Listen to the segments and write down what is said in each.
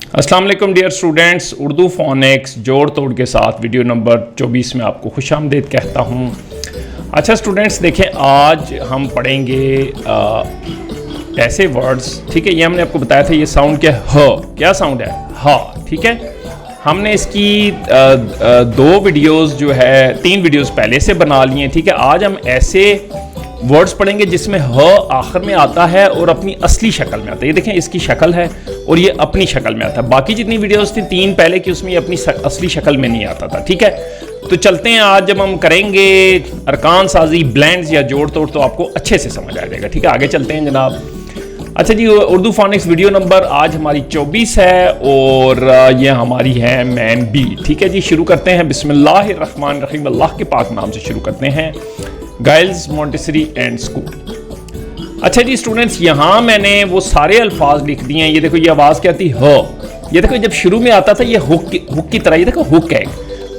अस्सलाम वालेकुम dear students, Urdu phoenix जोड़ तोड़ के साथ वीडियो नंबर 24 में आपको खुशामदीद कहता हूँ। अच्छा स्टूडेंट्स, देखें आज हम पढ़ेंगे ऐसे वर्ड्स, ठीक है। ये हमने आपको बताया था, ये साउंड क्या है, क्या साउंड है, हा, ठीक है। हमने इसकी दो वीडियोस जो है 3 वीडियोस पहले से बना लिए हैं, ठीक है। आज हम ऐसे वर्ड्स पढ़ेंगे जिसमें ह आखिर में आता है और अपनी असली शक्ल में आता है। ये देखें, इसकी शक्ल है और ये अपनी शक्ल में आता है। बाकी जितनी वीडियोस थी 3 पहले की, उसमें ये अपनी असली शक्ल में नहीं आता था, ठीक है। तो चलते हैं, आज जब हम करेंगे अरकान साजी, ब्लेंड्स या जोड़ तोड़, तो आपको अच्छे से समझ आ जाएगा, ठीक है। आगे चलते हैं जनाब। अच्छा जी, उर्दू फोनिक्स वीडियो नंबर आज हमारी 24 है और ये हमारी है मैन बी, ठीक है जी। शुरू करते हैं, बिस्मिल्लाहिर्रहमानिर्रहीम, अल्लाह के पाक नाम से शुरू करते हैं। Giles Montessori and school. अच्छा जी स्टूडेंट्स, यहाँ मैंने वो सारे अल्फाज लिख दिए हैं। ये देखो, ये आवाज़ क्या आती है, ये देखो जब शुरू में आता था ये हुक की तरह, ये देखो हुक है,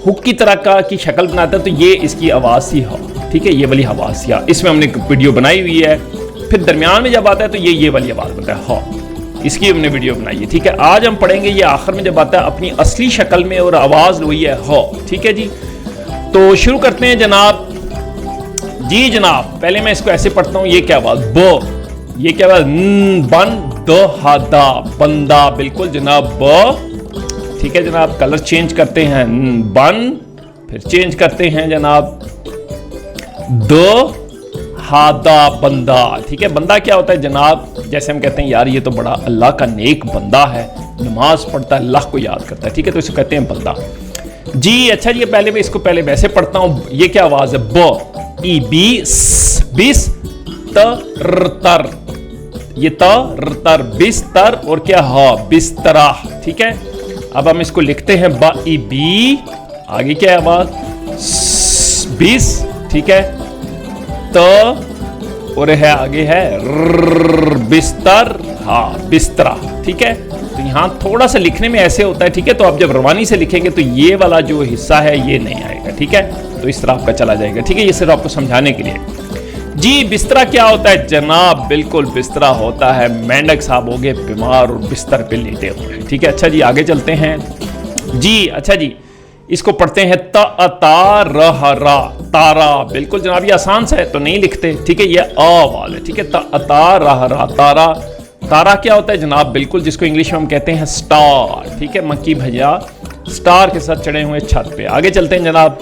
हुक की तरह की शक्ल बनाता है, तो ये इसकी आवाज़ थी ह, ठीक है। ये वाली आवाज़ थी, इसमें हमने वीडियो बनाई हुई है। फिर दरमियान में जब आता है तो ये वाली आवाज़ बनता है ह, इसकी हमने वीडियो बनाई है, ठीक है। आज हम पढ़ेंगे ये आखिर में जब आता है अपनी असली शक्ल में और आवाज़ हुई है ह, ठीक है जी। तो शुरू करते हैं जनाब। जी जनाब, पहले मैं इसको ऐसे पढ़ता हूँ, ये क्या आवाज़, ब, ये क्या आवाज़, बन द हादा, बंदा, बिल्कुल जनाब, ब, ठीक है जनाब। कलर चेंज करते हैं, बन, फिर चेंज करते हैं जनाब, द हादा, बंदा, ठीक है। बंदा क्या होता है जनाब, जैसे हम कहते हैं यार ये तो बड़ा अल्लाह का नेक बंदा है, नमाज पढ़ता है, अल्लाह को याद करता है, ठीक है, तो इसे कहते हैं बंदा जी। अच्छा जी, पहले मैं इसको पहले वैसे पढ़ता हूँ। ये क्या आवाज़ है, ब, ई, बी, बिस, तर, ये तर, बिस्तर, और क्या हा, बिस्तरा, ठीक है। अब हम इसको लिखते हैं, बा, ई, बी, आगे क्या है आवाज, बिस, ठीक है, त, और है आगे है बिस्तर, हाँ, बिस्तरा, ठीक है। तो यहाँ थोड़ा सा लिखने में ऐसे होता है, ठीक है। तो आप जब रवानी से लिखेंगे तो ये वाला जो हिस्सा है ये नहीं आएगा, ठीक है। तो इस तरह आपका चला जाएगा, ठीक है। ये सिर्फ आपको समझाने के लिए जी। बिस्तरा क्या होता है जनाब, बिल्कुल बिस्तरा होता है, मेंढक साहब हो गए बीमार और बिस्तर पे लेटे हुए हैं, ठीक है। अच्छा जी, आगे चलते हैं जी। अच्छा जी, इसको पढ़ते हैं, ता, तारा, बिल्कुल जनाब, ये आसान सा है तो नहीं लिखते, ठीक है। ये आ वाला है, ठीक है। ता, तारा, तारा क्या होता है जनाब, बिल्कुल जिसको इंग्लिश में हम कहते हैं स्टार, ठीक है। मक्की भैया स्टार के साथ चढ़े हुए छत पे। आगे चलते हैं जनाब।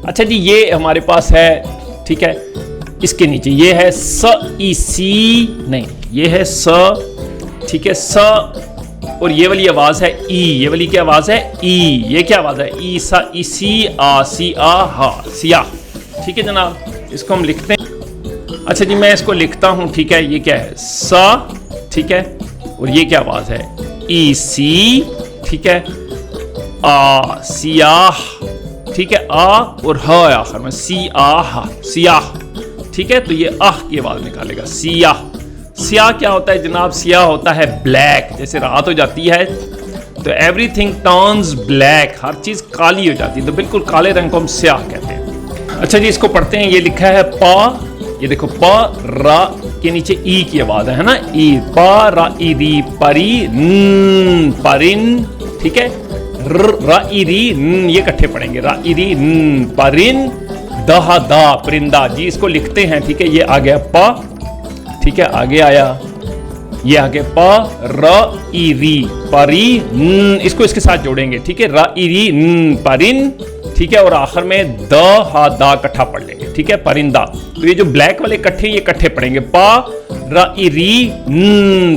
अच्छा जी, ये हमारे पास है, ठीक है। इसके नीचे ये है स, ई, सी, नहीं, ये है स, ठीक है, स, और ये वाली आवाज है ई, ये वाली क्या आवाज है, ई, ये क्या आवाज है, ई, सा, ई, सी, आ, हा, सिया, ठीक है जनाब। इसको हम लिखते हैं। अच्छा जी, मैं इसको लिखता हूं, ठीक है। ये क्या है, सा, ठीक है, और ये क्या आवाज है, ई, सी, ठीक है, आ, सियाह, ठीक है, आ और ह आखिर में, सी, आ, हा, सियाह, ठीक है। तो ये आह की आवाज निकालेगा, सियाह। सियाह क्या होता है जनाब, सियाह होता है ब्लैक, जैसे रात हो जाती है तो एवरीथिंग टर्न्स ब्लैक, हर चीज काली हो जाती है, तो बिल्कुल काले रंग को हम सियाह कहते हैं। अच्छा जी, इसको पढ़ते हैं। ये लिखा है पा, ये देखो, प, रा के नीचे ई की आवाज है ना, ई, पा, रा, ई, री, परी, परिन, ठीक है। रा, ई, री, ये इकट्ठे पढ़ेंगे, रा, ई, री, परिन, दहा, दा, परिंदा जी। इसको लिखते हैं, ठीक है। ये आ गया पा, ठीक है, आगे आया, ये आगे प, र, ई, री, परी, इसको इसके साथ जोड़ेंगे, ठीक है, र, ई, री, परिन, ठीक है, और आखिर में द, हा, दा इकट्ठा पढ़ लेंगे, ठीक है, परिंदा। तो ये जो ब्लैक वाले इकट्ठे, ये इकट्ठे पढ़ेंगे, प, र, ई, री,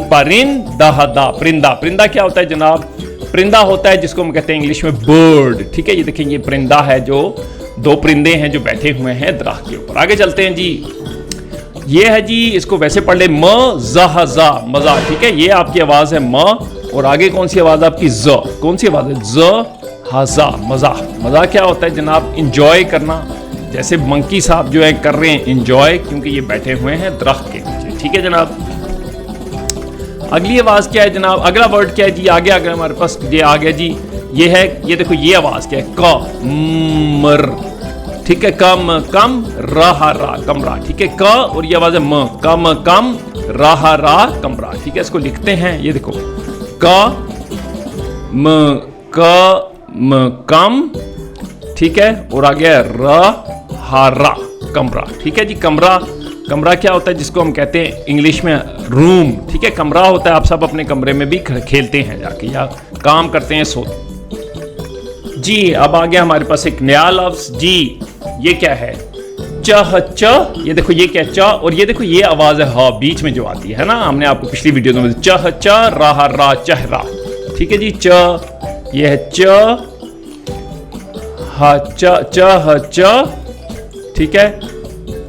परिन, द, हा, दा, परिंदा। परिंदा क्या होता है जनाब, परिंदा होता है जिसको हम कहते हैं इंग्लिश में बर्ड, ठीक है। ये देखिए, ये परिंदा है, जो 2 परिंदे हैं जो बैठे हुए हैं दरख्त के ऊपर। आगे चलते हैं जी। ये है जी, इसको वैसे पढ़ ले, म, ज़ा, मजा, ठीक है। ये आपकी आवाज है म, और आगे कौन सी आवाज आपकी, ज, कौन सी आवाज है, ज, हाजा, मजा। मजा क्या होता है जनाब, इंजॉय करना, जैसे मंकी साहब जो है कर रहे हैं इंजॉय, क्योंकि ये बैठे हुए हैं दरख्त के नीचे, ठीक है जनाब। अगली आवाज क्या है जनाब, अगला वर्ड क्या है जी, आगे हमारे पास ये आ गया जी। ये है, ये देखो, ये आवाज क्या है, क, मर, ठीक है, कम कम रहा रा कमरा, ठीक है, क और ये आवाज है म, कम कम रहा रा कमरा, ठीक है। इसको लिखते हैं, ये देखो, क म क म कम, ठीक है, और आ गया र हा रा, कमरा। ठीक है जी, कमरा, कमरा क्या होता है जिसको हम कहते हैं इंग्लिश में रूम। ठीक है, कमरा होता है, आप सब अपने कमरे में भी खेलते हैं जाके या काम करते हैं सो। जी अब आ गया हमारे पास एक नया लफ्ज जी, ये क्या है, चह च, ये देखो ये क्या च, और ये देखो ये आवाज है हा बीच में जो आती है ना, हमने आपको पिछली वीडियो में चह च राह रा चेहरा। ठीक है जी, च ये है च हा च, ठीक है,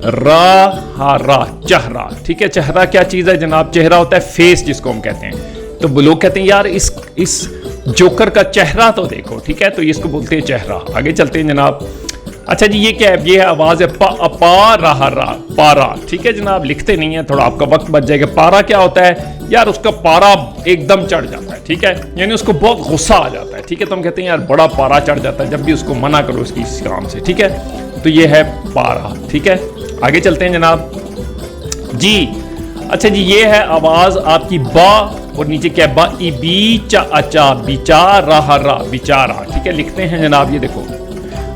रा हा रा चेहरा। ठीक है, चेहरा क्या चीज है जनाब, चेहरा होता है फेस जिसको हम कहते हैं। तो लोग कहते हैं यार इस जोकर का चेहरा तो देखो। ठीक है, तो इसको बोलते हैं चेहरा। आगे चलते हैं जनाब। अच्छा जी, ये क्या है, ये है आवाज है पा रहा रा, पारा। ठीक है जनाब, लिखते नहीं है, थोड़ा आपका वक्त बच जाएगा। पारा क्या होता है यार, उसका पारा एकदम चढ़ जाता है। ठीक है, यानी उसको बहुत गुस्सा आ जाता है। ठीक है, तो हम कहते हैं यार बड़ा पारा चढ़ जाता है जब भी उसको मना करो उसकी इस काम से। ठीक है, तो ये है पारा। ठीक है, आगे चलते हैं जनाब जी। अच्छा जी, ये है आवाज आपकी बा, और नीचे क्या है बा ई बी चा अचा, बिचा रहा रा, बिचारा। ठीक है, लिखते हैं जनाब, ये देखो।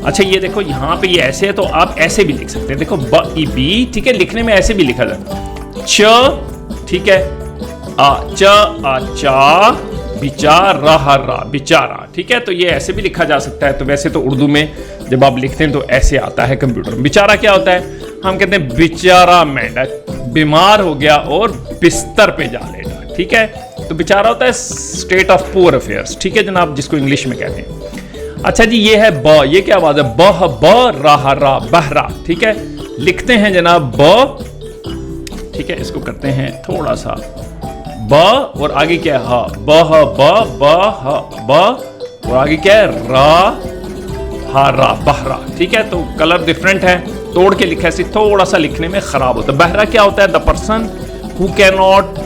अच्छा ये देखो यहाँ पे ये ऐसे है, तो आप ऐसे भी लिख सकते हैं। देखो ब ई बी, ठीक है, लिखने में ऐसे भी लिखा जाता है च। ठीक है, आ च आ चा, बिचा रहा रा, बिचारा। ठीक है, तो ये ऐसे भी लिखा जा सकता है। तो वैसे तो उर्दू में जब आप लिखते हैं तो ऐसे आता है कंप्यूटर में। बिचारा क्या होता है, हम कहते हैं बेचारा मेंढक बीमार हो गया और बिस्तर पे जा लेटा। ठीक है, तो बेचारा होता है स्टेट ऑफ पुअर अफेयर्स। ठीक है जनाब, जिसको इंग्लिश में कहते हैं। अच्छा जी, ये है ब, ये क्या आवाज है, ब राह रा, बहरा। ठीक है, लिखते हैं जनाब ब। ठीक है, इसको करते हैं थोड़ा सा ब, और आगे क्या है हा, ब, और आगे क्या है रा हा रा, बहरा। ठीक है, तो कलर डिफरेंट है, तोड़ के लिखा है, थोड़ा सा लिखने में खराब होता है। बहरा क्या होता है, the person who can not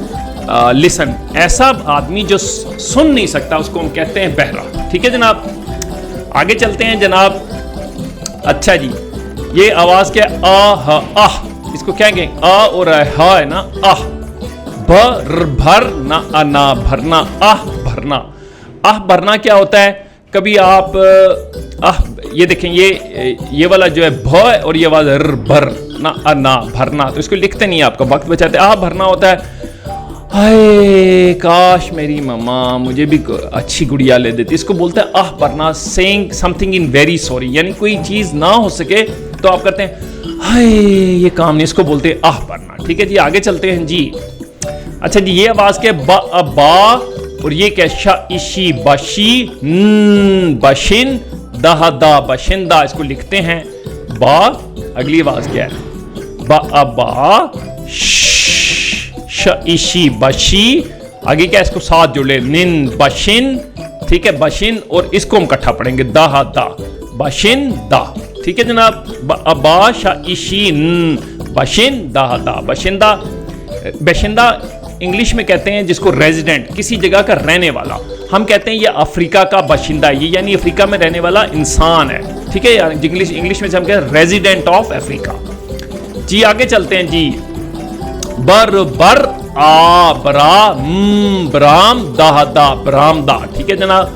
listen, ऐसा आदमी जो सुन नहीं सकता उसको हम कहते हैं बहरा। ठीक है जनाब, आगे चलते हैं जनाब। अच्छा जी, ये आवाज क्या है, आह, इसको क्या कहेंगे, आ और हा है ना, आह। भर ना अना, भरना, आह भरना। आह भरना क्या होता है, कभी आप आह, ये देखें ये वाला जो है भ और ये आवाज भर ना अना, भरना। तो इसको लिखते नहीं, आपका वक्त बचाते। आह भरना होता है हाय काश मेरी मम्मा मुझे भी अच्छी गुड़िया ले देती। इसको बोलते हैं आह भरना, saying something in very sorry, यानी कोई चीज ना हो सके तो आप कहते हैं हाय ये काम नहीं, इसको बोलते हैं आह भरना। ठीक है जी, आगे चलते हैं जी। अच्छा जी, ये आवाज क्या है, बा, और ये क्या, शा इशी बशी, बशिन दहा दा, बशिंदा। इसको लिखते हैं बा। अगली आवाज क्या है, बा श इशी बशी, आगे क्या, इसको साथ जोड़े निन बशिन। ठीक है, बशिन, और इसको हम इकट्ठा पढ़ेंगे दहा दा, बशिन दा। ठीक है जनाब, बा शा इशी बशिन दहा दा, बशिंदा। बशिंदा इंग्लिश में कहते हैं जिसको रेजिडेंट, किसी जगह का रहने वाला। हम कहते हैं ये अफ्रीका का बाशिंदा, ये यानी अफ्रीका में रहने वाला इंसान है। ठीक है यार, इंग्लिश में हम कहते हैं रेजिडेंट ऑफ अफ्रीका। जी आगे चलते हैं जी। बर आ बरा, ब्राम दाह दा, बरामदा। ठीक है जनाब,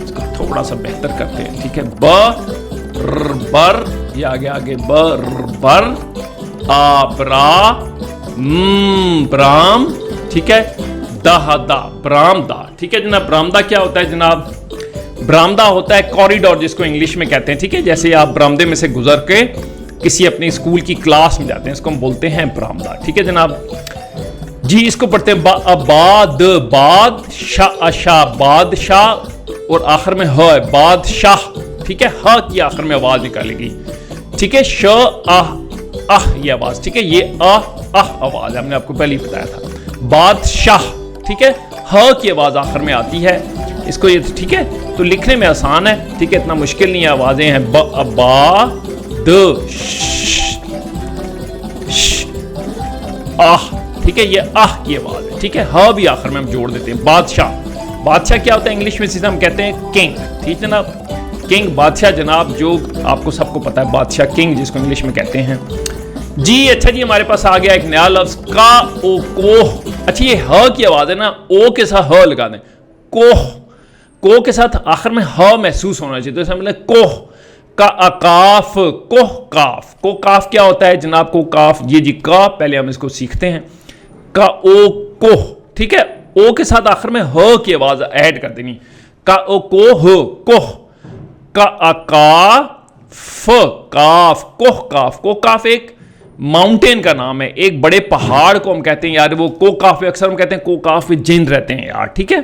इसको थोड़ा सा बेहतर करते हैं। ठीक है, बर, ये आगे बर आ बरा, ब्राम। ठीक है, दा, बरामदा। ठीक है जनाब, बरामदा क्या होता है जनाब, बरामदा होता है कॉरिडोर जिसको इंग्लिश में कहते हैं। ठीक है, जैसे आप बरामदे में से गुजर के किसी अपने स्कूल की क्लास में जाते हैं, इसको हम बोलते हैं बरामदा। ठीक है जनाब जी, इसको पढ़ते हैं बाद शाह, बादशाह, और आखिर में ह, बादशाह। ठीक है, ह की आखिर में आवाज निकालेगी। ठीक है, श आह ये आवाज। ठीक है, ये आह आवाज हमने आपको पहले ही बताया था, बादशाह। ठीक है, ह की आवाज आखिर में आती है इसको ये। ठीक है, तो लिखने में आसान है। ठीक है, इतना मुश्किल नहीं है। आवाजें हैं बा द आह। ठीक है, ये आह की आवाज है। ठीक है, ह भी आखिर में हम जोड़ देते हैं। बादशाह क्या होता है इंग्लिश में, हम कहते हैं किंग। ठीक है ना, किंग बादशाह जनाब, जो आपको सबको पता है, बादशाह किंग जिसको इंग्लिश में कहते हैं जी। अच्छा जी, हमारे पास आ गया एक नया लफ्ज का, ओ कोह। अच्छा, ये ह की आवाज है ना, ओ के साथ ह लगा दें, कोह, को के साथ आखिर में ह महसूस होना चाहिए, तो इसमें मतलब कोह का अकाफ, कोह काफ। को काफ क्या होता है जनाब? को काफ, ये जी का, पहले हम इसको सीखते हैं। का ओ कोह, ठीक है, ओ के साथ आखिर में ह की आवाज ऐड कर देनी। का ओ कोह, कोह का अकाफ, काफ, कोह काफ। को काफ एक माउंटेन का नाम है, एक बड़े पहाड़ को हम कहते हैं यार, वो को काफ, अक्सर हम कहते हैं को काफ जिंद रहते हैं यार, ठीक है।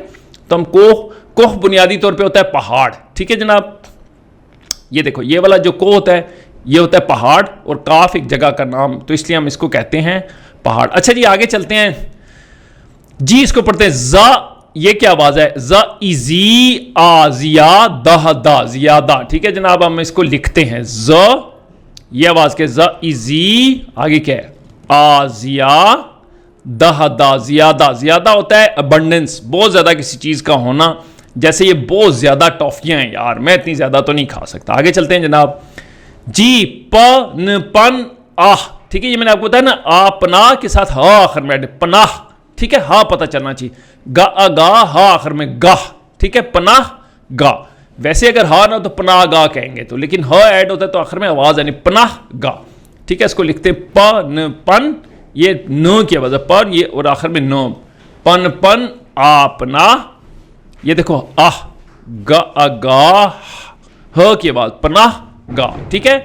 तो हम कोह बुनियादी तौर पे होता है पहाड़, ठीक है जनाब। ये देखो, ये वाला जो को होता है ये होता है पहाड़, और काफ एक जगह का नाम, तो इसलिए हम इसको कहते हैं पहाड़। अच्छा जी, आगे चलते हैं जी, इसको पढ़ते हैं। ज़ा, ये क्या आवाज है? ज़ा इजी आ जिया दह दा, जियादा, ठीक है जनाब। हम इसको लिखते हैं ज़, ये आवाज के ज़ा इजी, आगे क्या है? आ जिया दह दा, जियादा। जियादा होता है अबंडेंस, बहुत ज्यादा किसी चीज का होना, जैसे ये बहुत ज्यादा टॉफियां हैं यार, मैं इतनी ज्यादा तो नहीं खा सकता। आगे चलते हैं जनाब जी, पन पन आह, ठीक है, ये मैंने आपको बताया ना, आ पनाह के साथ हा आखिर में, पनाह, ठीक है, हा पता चलना चाहिए। गा गा, हा आखिर में गाह, ठीक है, पनाह गा। वैसे अगर हा ना तो पनाह गा कहेंगे, तो लेकिन हा ऐड होता है तो आखिर में आवाज यानी पनाह गा, ठीक है। इसको लिखते हैं पन पन, ये न की आवाज है पन, ये और आखिर में न, पन पन आ पनाह, ये देखो आह गा गा, ह की आवाज पनाह गा, ठीक है।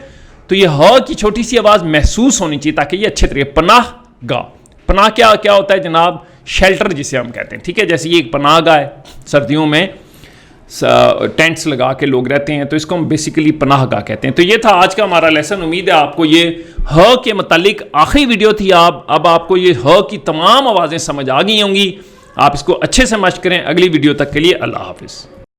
तो ये ह की छोटी सी आवाज महसूस होनी चाहिए ताकि ये अच्छे तरीके, पनाह गा। पनाह क्या क्या होता है जनाब? शेल्टर जिसे हम कहते हैं, ठीक है। जैसे ये एक पनाह गा है, सर्दियों में टेंट्स लगा के लोग रहते हैं, तो इसको हम बेसिकली पनाह गा कहते हैं। तो ये था आज का हमारा लेसन। उम्मीद है आपको ये ह के मुतालिक आखिरी वीडियो थी। अब आपको ये ह की तमाम आवाज़ें समझ आ गई होंगी। आप इसको अच्छे से मश्क करें। अगली वीडियो तक के लिए अल्लाह हाफिज़।